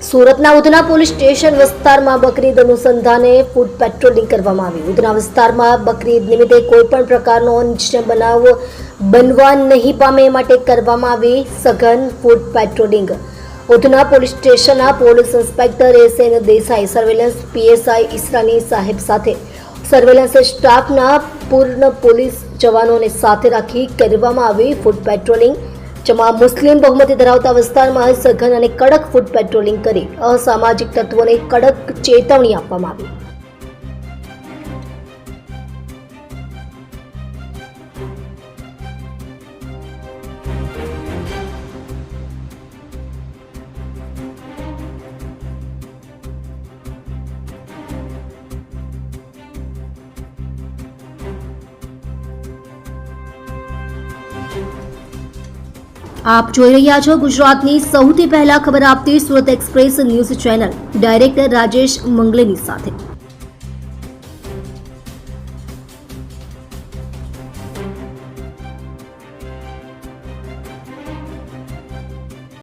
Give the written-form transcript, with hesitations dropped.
સુરતના Udhna police station વિસ્તારમાં બકરીદ અનુસંધાને ફૂડ પેટ્રોલિંગ કરવામાં આવ્યું। ઉધના વિસ્તારમાં બકરીદ નિમિત્તે કોઈપણ પ્રકારનો અનિચ્છનીય બનાવ બનવા નહીં પામે એ માટે કરવામાં આવી સઘન ફૂડ પેટ્રોલિંગ। ઉધના પોલીસ સ્ટેશનના police inspector SN Desai, surveillance PSI Israni સાહેબ સાથે સર્વેલન્સ સ્ટાફના પૂર્ણ પોલીસ જવાનોને સાથે રાખી કરવામાં આવી ફૂડ પેટ્રોલિંગ। જેમાં મુસ્લિમ બહુમતી ધરાવતા વિસ્તારમાં સઘન અને કડક ફૂડ પેટ્રોલિંગ કરી અસામાજિક તત્વોને કડક ચેતવણી આપવામાં આવી। આપ જોઈ રહ્યા છો ગુજરાતની સૌથી પહેલા ખબર આપતી Surat express news channel director Rajesh મંગલેની સાથે।